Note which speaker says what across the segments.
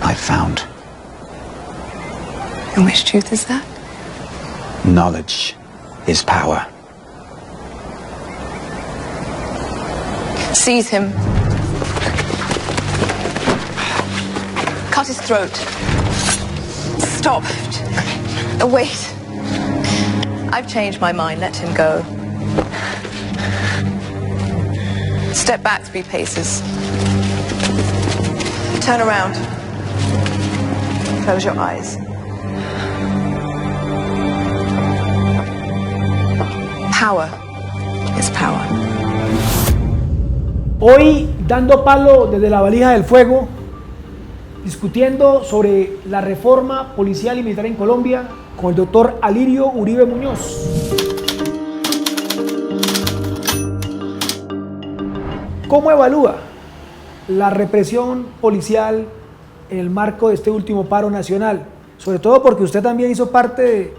Speaker 1: I found.
Speaker 2: And which truth is that?
Speaker 1: Knowledge is power.
Speaker 2: Seize him. Cut his throat. Stop. Wait. I've changed my mind. Let him go. Step back 3 paces. Turn around. Close your eyes. Power is power.
Speaker 3: Hoy, dando palo desde la valija del fuego, discutiendo sobre la reforma policial y militar en Colombia con el doctor Alirio Uribe Muñoz. ¿Cómo evalúa la represión policial en el marco de este último paro nacional? Sobre todo porque usted también hizo parte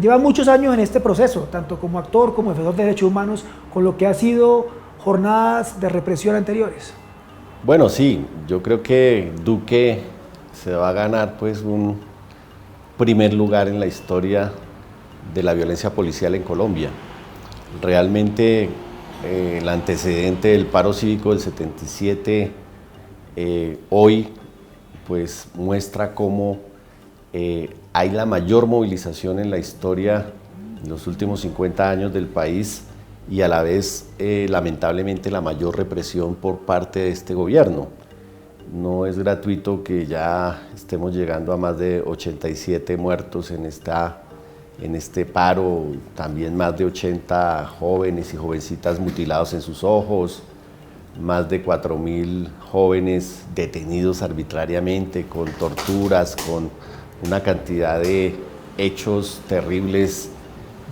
Speaker 3: lleva muchos años en este proceso, tanto como actor como defensor de derechos humanos, con lo que ha sido jornadas de represión anteriores.
Speaker 4: Bueno, sí, yo creo que Duque se va a ganar pues un primer lugar en la historia de la violencia policial en Colombia. Realmente el antecedente del paro cívico del 77 hoy pues muestra cómo hay la mayor movilización en la historia en los últimos 50 años del país y a la vez lamentablemente la mayor represión por parte de este gobierno. No es gratuito que ya estemos llegando a más de 87 muertos en este paro, también más de 80 jóvenes y jovencitas mutilados en sus ojos, más de 4.000 jóvenes detenidos arbitrariamente con torturas, con una cantidad de hechos terribles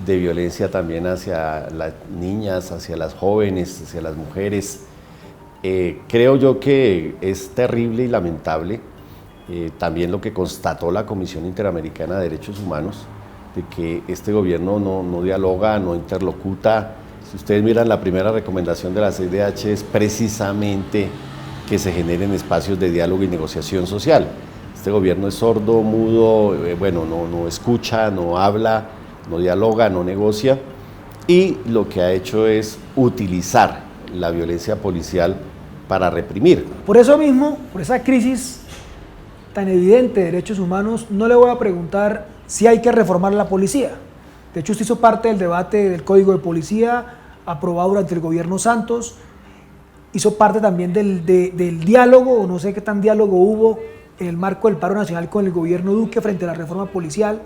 Speaker 4: de violencia también hacia las niñas, hacia las jóvenes, hacia las mujeres. Creo yo que es terrible y lamentable también lo que constató la Comisión Interamericana de Derechos Humanos, de que este gobierno no dialoga, no interlocuta. Si ustedes miran, la primera recomendación de la CIDH es precisamente que se generen espacios de diálogo y negociación social. Este gobierno es sordo, mudo, no escucha, no habla, no dialoga, no negocia, y lo que ha hecho es utilizar la violencia policial para reprimir.
Speaker 3: Por eso mismo, por esa crisis tan evidente de derechos humanos, no le voy a preguntar si hay que reformar la policía. De hecho, usted hizo parte del debate del Código de Policía aprobado durante el gobierno Santos, hizo parte también del diálogo, o no sé qué tan diálogo hubo en el marco del paro nacional con el gobierno Duque frente a la reforma policial.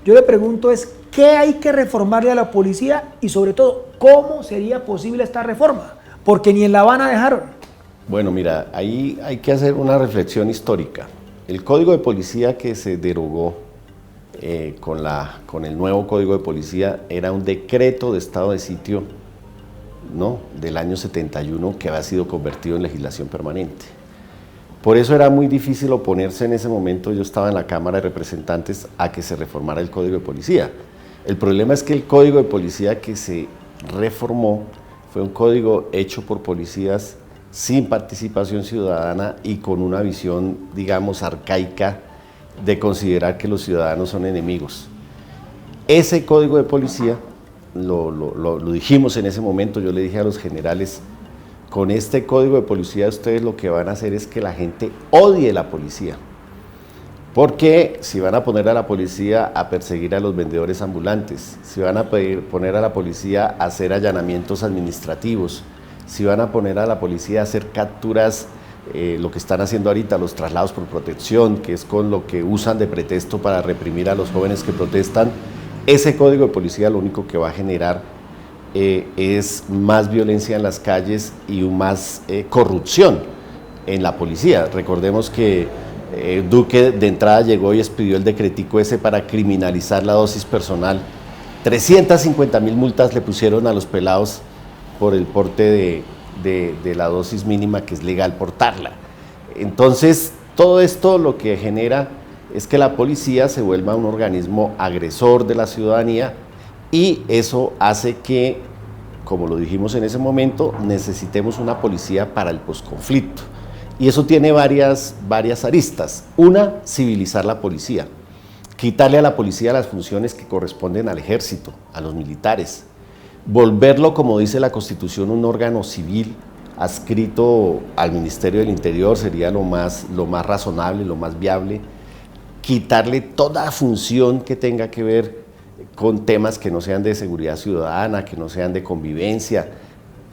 Speaker 3: Yo le pregunto es, ¿qué hay que reformarle a la policía? Y sobre todo, ¿cómo sería posible esta reforma? Porque ni en La Habana dejaron.
Speaker 4: Bueno, mira, ahí hay que hacer una reflexión histórica. El Código de Policía que se derogó con el nuevo Código de Policía era un decreto de estado de sitio, ¿no?, del año 71 que había sido convertido en legislación permanente. Por eso era muy difícil oponerse en ese momento, yo estaba en la Cámara de Representantes, a que se reformara el Código de Policía. El problema es que el Código de Policía que se reformó fue un código hecho por policías sin participación ciudadana y con una visión, digamos, arcaica de considerar que los ciudadanos son enemigos. Ese Código de Policía, lo dijimos en ese momento, yo le dije a los generales, con este Código de Policía ustedes lo que van a hacer es que la gente odie la policía. Porque si van a poner a la policía a perseguir a los vendedores ambulantes, si van a poner a la policía a hacer allanamientos administrativos, si van a poner a la policía a hacer capturas, lo que están haciendo ahorita, los traslados por protección, que es con lo que usan de pretexto para reprimir a los jóvenes que protestan, ese Código de Policía lo único que va a generar es más violencia en las calles y más corrupción en la policía. Recordemos que Duque de entrada llegó y expidió el decretico ese para criminalizar la dosis personal. 350.000 multas le pusieron a los pelados por el porte de la dosis mínima que es legal portarla. Entonces, todo esto lo que genera es que la policía se vuelva un organismo agresor de la ciudadanía y eso hace que, como lo dijimos en ese momento, necesitemos una policía para el posconflicto. Y eso tiene varias aristas. Una, civilizar la policía. Quitarle a la policía las funciones que corresponden al ejército, a los militares. Volverlo, como dice la Constitución, un órgano civil adscrito al Ministerio del Interior sería lo más razonable, lo más viable. Quitarle toda función que tenga que ver con temas que no sean de seguridad ciudadana, que no sean de convivencia,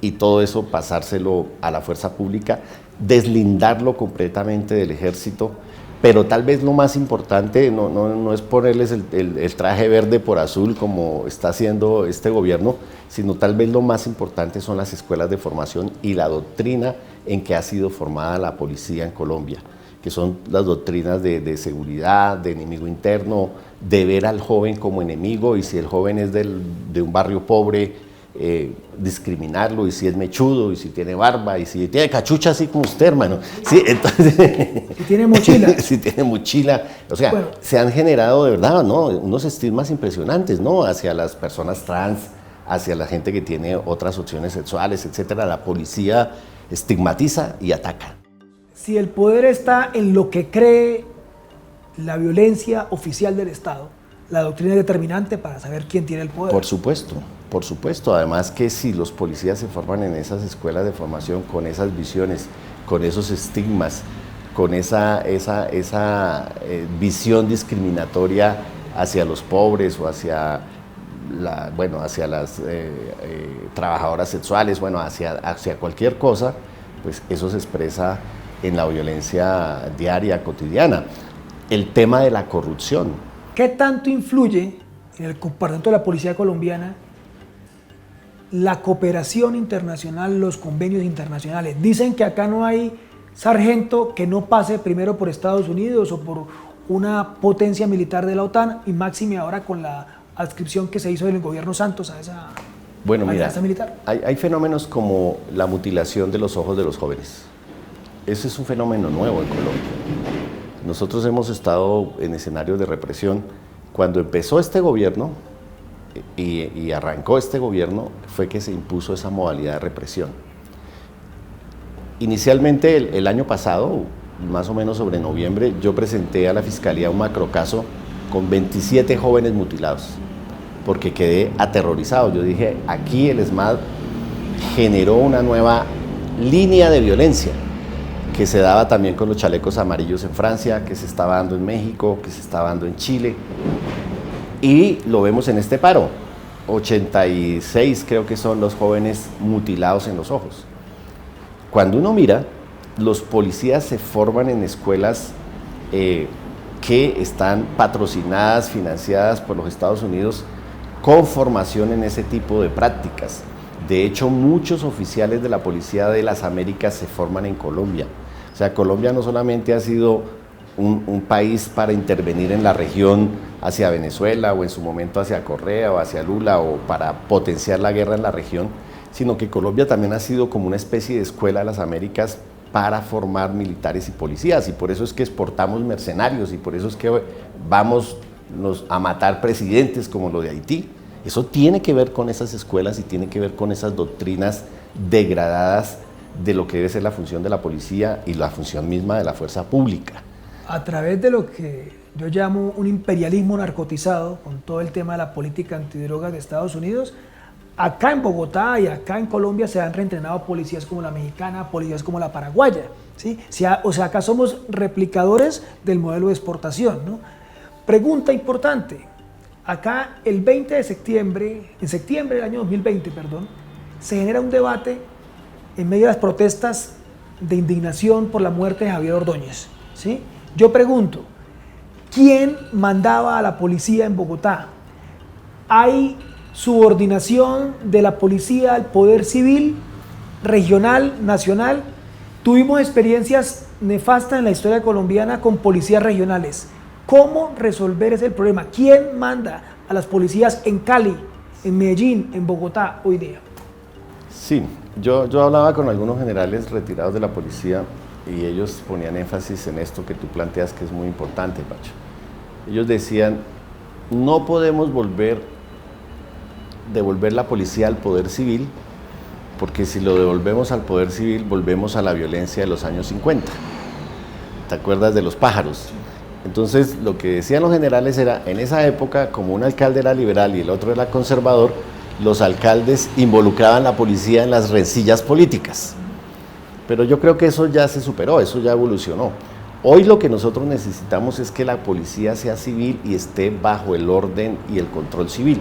Speaker 4: y todo eso pasárselo a la fuerza pública, deslindarlo completamente del ejército, pero tal vez lo más importante no es ponerles el traje verde por azul como está haciendo este gobierno, sino tal vez lo más importante son las escuelas de formación y la doctrina en que ha sido formada la policía en Colombia, que son las doctrinas de seguridad, de enemigo interno, de ver al joven como enemigo, y si el joven es de un barrio pobre, discriminarlo, y si es mechudo, y si tiene barba, y si tiene cachucha así como usted, hermano. Sí, entonces,
Speaker 3: si tiene mochila.
Speaker 4: Si tiene mochila. O sea, bueno, se han generado de verdad, ¿no?, unos estigmas impresionantes, ¿no?, hacia las personas trans, hacia la gente que tiene otras opciones sexuales, etcétera. La policía estigmatiza y ataca.
Speaker 3: Si el poder está en lo que cree la violencia oficial del Estado, la doctrina es determinante para saber quién tiene el poder.
Speaker 4: Por supuesto. Por supuesto, además que si los policías se forman en esas escuelas de formación con esas visiones, con esos estigmas, con esa visión discriminatoria hacia los pobres o hacia las trabajadoras sexuales, hacia cualquier cosa, pues eso se expresa en la violencia diaria, cotidiana. El tema de la corrupción.
Speaker 3: ¿Qué tanto influye en el comportamiento de la policía colombiana la cooperación internacional, los convenios internacionales? Dicen que acá no hay sargento que no pase primero por Estados Unidos o por una potencia militar de la OTAN, y máxime ahora con la adscripción que se hizo del gobierno Santos a esa alianza militar.
Speaker 4: Hay fenómenos como la mutilación de los ojos de los jóvenes. Ese es un fenómeno nuevo en Colombia. Nosotros hemos estado en escenarios de represión. Cuando empezó este gobierno y arrancó este gobierno, fue que se impuso esa modalidad de represión. Inicialmente el año pasado, más o menos sobre noviembre, yo presenté a la Fiscalía un macrocaso con 27 jóvenes mutilados, porque quedé aterrorizado. Yo dije, aquí el ESMAD generó una nueva línea de violencia que se daba también con los chalecos amarillos en Francia, que se estaba dando en México, que se estaba dando en Chile. Y lo vemos en este paro, 86 creo que son los jóvenes mutilados en los ojos. Cuando uno mira, los policías se forman en escuelas que están patrocinadas, financiadas por los Estados Unidos, con formación en ese tipo de prácticas. De hecho, muchos oficiales de la Policía de las Américas se forman en Colombia. O sea, Colombia no solamente ha sido un país para intervenir en la región hacia Venezuela o en su momento hacia Correa o hacia Lula o para potenciar la guerra en la región, sino que Colombia también ha sido como una especie de escuela de las Américas para formar militares y policías, y por eso es que exportamos mercenarios, y por eso es que vamos a matar presidentes como lo de Haití. Eso tiene que ver con esas escuelas y tiene que ver con esas doctrinas degradadas de lo que debe ser la función de la policía y la función misma de la fuerza pública.
Speaker 3: A través de lo que yo llamo un imperialismo narcotizado, con todo el tema de la política antidrogas de Estados Unidos, acá en Bogotá y acá en Colombia se han reentrenado policías como la mexicana, policías como la paraguaya, ¿sí? O sea, acá somos replicadores del modelo de exportación, ¿no? Pregunta importante. Acá el 20 de septiembre, en septiembre del año 2020, se genera un debate en medio de las protestas de indignación por la muerte de Javier Ordóñez, ¿sí? Yo pregunto, ¿quién mandaba a la policía en Bogotá? ¿Hay subordinación de la policía al poder civil, regional, nacional. Tuvimos experiencias nefastas en la historia colombiana con policías regionales. ¿Cómo resolver ese problema? ¿Quién manda a las policías en Cali, en Medellín, en Bogotá hoy día?
Speaker 4: Sí, yo hablaba con algunos generales retirados de la policía y ellos ponían énfasis en esto que tú planteas, que es muy importante, Pacho. Ellos decían, no podemos devolver la policía al poder civil, porque si lo devolvemos al poder civil, volvemos a la violencia de los años 50. ¿Te acuerdas de los pájaros? Entonces, lo que decían los generales era, en esa época, como un alcalde era liberal y el otro era conservador, los alcaldes involucraban a la policía en las rencillas políticas. Pero yo creo que eso ya se superó, eso ya evolucionó. Hoy lo que nosotros necesitamos es que la policía sea civil y esté bajo el orden y el control civil.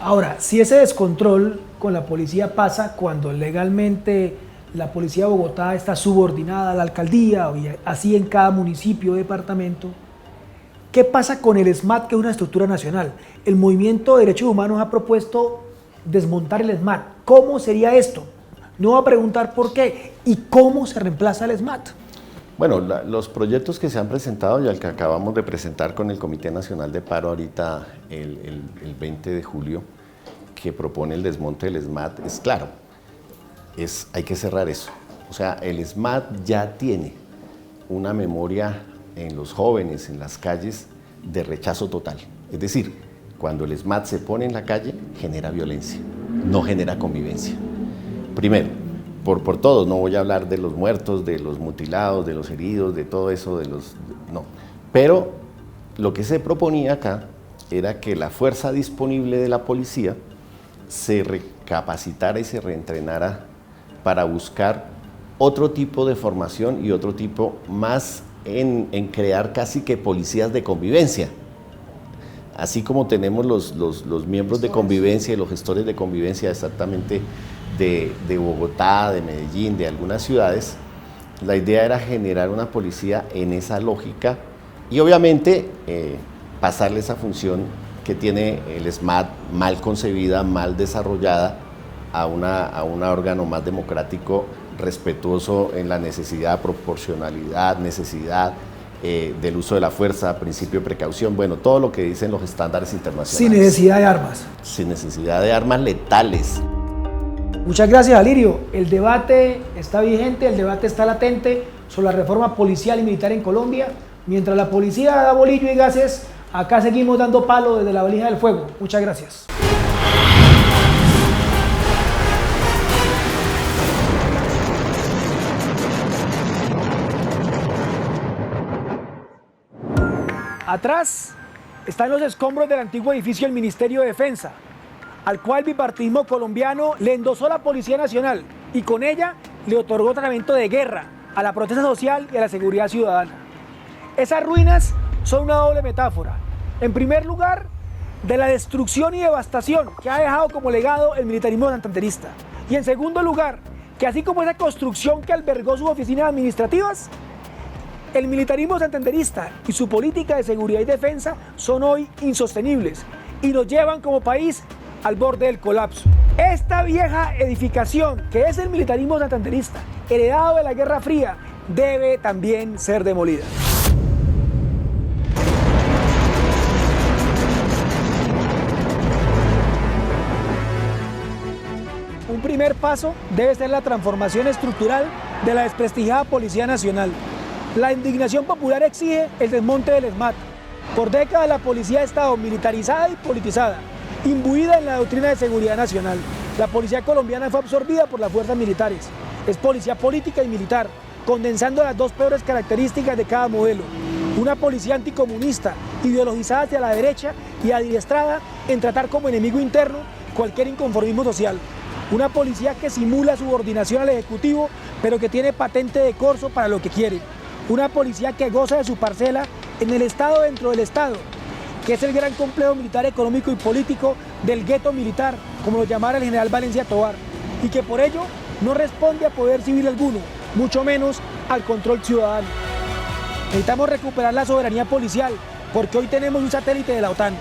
Speaker 3: Ahora, si ese descontrol con la policía pasa cuando legalmente la policía de Bogotá está subordinada a la alcaldía, y así en cada municipio o departamento, ¿qué pasa con el SMAT, que es una estructura nacional? El Movimiento de Derechos Humanos ha propuesto desmontar el SMAT. ¿Cómo sería esto? No va a preguntar por qué y cómo se reemplaza el SMAT.
Speaker 4: Bueno, los proyectos que se han presentado y al que acabamos de presentar con el Comité Nacional de Paro ahorita el 20 de julio, que propone el desmonte del SMAT, es claro, hay que cerrar eso. O sea, el SMAT ya tiene una memoria en los jóvenes, en las calles, de rechazo total. Es decir, cuando el SMAT se pone en la calle, genera violencia, no genera convivencia. Primero, por todos, no voy a hablar de los muertos, de los mutilados, de los heridos, de todo eso, no. Pero lo que se proponía acá era que la fuerza disponible de la policía se recapacitara y se reentrenara para buscar otro tipo de formación y otro tipo más en crear casi que policías de convivencia. Así como tenemos los miembros de convivencia y los gestores de convivencia exactamente de Bogotá, de Medellín, de algunas ciudades, la idea era generar una policía en esa lógica y obviamente pasarle esa función que tiene el SMAT mal concebida, mal desarrollada a un órgano más democrático, respetuoso en la necesidad, proporcionalidad, necesidad del uso de la fuerza, principio de precaución, bueno, todo lo que dicen los estándares internacionales.
Speaker 3: Sin necesidad de armas.
Speaker 4: Sin necesidad de armas letales.
Speaker 3: Muchas gracias, Alirio. El debate está vigente, el debate está latente sobre la reforma policial y militar en Colombia. Mientras la policía da bolillo y gases, acá seguimos dando palo desde la valija del fuego. Muchas gracias. Atrás están los escombros del antiguo edificio del Ministerio de Defensa, al cual el bipartidismo colombiano le endosó la Policía Nacional y con ella le otorgó tratamiento de guerra a la protesta social y a la seguridad ciudadana. Esas ruinas son una doble metáfora. En primer lugar, de la destrucción y devastación que ha dejado como legado el militarismo santanderista. Y en segundo lugar, que así como esa construcción que albergó sus oficinas administrativas, el militarismo santanderista y su política de seguridad y defensa son hoy insostenibles y nos llevan como país al borde del colapso. Esta vieja edificación, que es el militarismo santanderista, heredado de la Guerra Fría, debe también ser demolida. Un primer paso debe ser la transformación estructural de la desprestigiada Policía Nacional. La indignación popular exige el desmonte del SMAT. Por décadas la policía ha estado militarizada y politizada, imbuida en la doctrina de seguridad nacional. La policía colombiana fue absorbida por las fuerzas militares. Es policía política y militar, condensando las dos peores características de cada modelo. Una policía anticomunista, ideologizada hacia la derecha y adiestrada en tratar como enemigo interno cualquier inconformismo social. Una policía que simula subordinación al Ejecutivo, pero que tiene patente de corso para lo que quiere. Una policía que goza de su parcela en el Estado dentro del Estado, que es el gran complejo militar, económico y político del gueto militar, como lo llamara el general Valencia Tovar, y que por ello no responde a poder civil alguno, mucho menos al control ciudadano. Necesitamos recuperar la soberanía policial, porque hoy tenemos un satélite de la OTAN,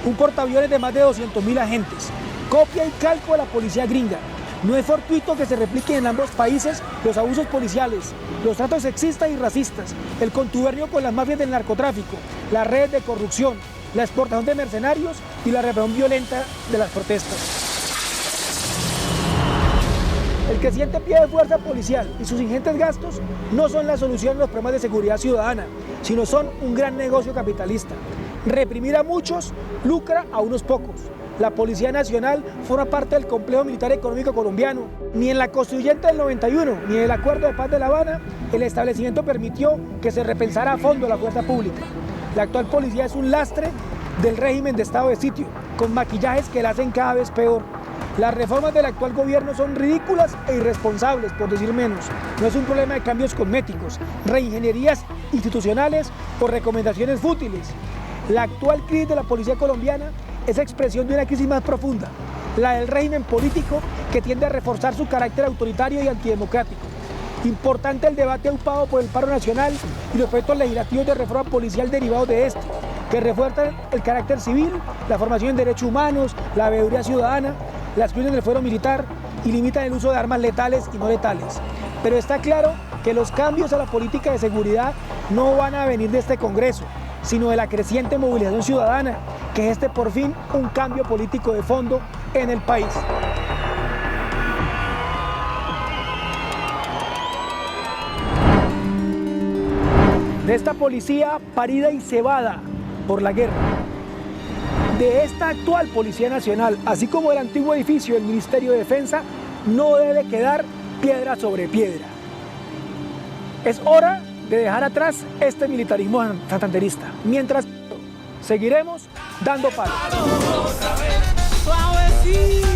Speaker 3: un portaaviones de más de 200.000 agentes, copia y calco a la policía gringa. No es fortuito que se repliquen en ambos países los abusos policiales, los tratos sexistas y racistas, el contubernio con las mafias del narcotráfico, las redes de corrupción, la exportación de mercenarios y la represión violenta de las protestas. El creciente pie de fuerza policial y sus ingentes gastos no son la solución a los problemas de seguridad ciudadana, sino son un gran negocio capitalista. Reprimir a muchos lucra a unos pocos. La Policía Nacional forma parte del complejo militar económico colombiano. Ni en la Constituyente del 91, ni en el Acuerdo de Paz de La Habana, el establecimiento permitió que se repensara a fondo la fuerza pública. La actual policía es un lastre del régimen de estado de sitio, con maquillajes que la hacen cada vez peor. Las reformas del actual gobierno son ridículas e irresponsables, por decir menos. No es un problema de cambios cosméticos, reingenierías institucionales o recomendaciones fútiles. La actual crisis de la policía colombiana es expresión de una crisis más profunda, la del régimen político que tiende a reforzar su carácter autoritario y antidemocrático. Importante el debate aupado por el paro nacional y los proyectos legislativos de reforma policial derivados de este, que refuerzan el carácter civil, la formación en derechos humanos, la veeduría ciudadana, la exclusión del fuero militar y limitan el uso de armas letales y no letales. Pero está claro que los cambios a la política de seguridad no van a venir de este Congreso, sino de la creciente movilización ciudadana, que geste por fin un cambio político de fondo en el país. De esta policía parida y cebada por la guerra, de esta actual Policía Nacional, así como del antiguo edificio del Ministerio de Defensa, no debe quedar piedra sobre piedra. Es hora de dejar atrás este militarismo santanderista. Mientras seguiremos dando palos.
Speaker 5: Suavecito.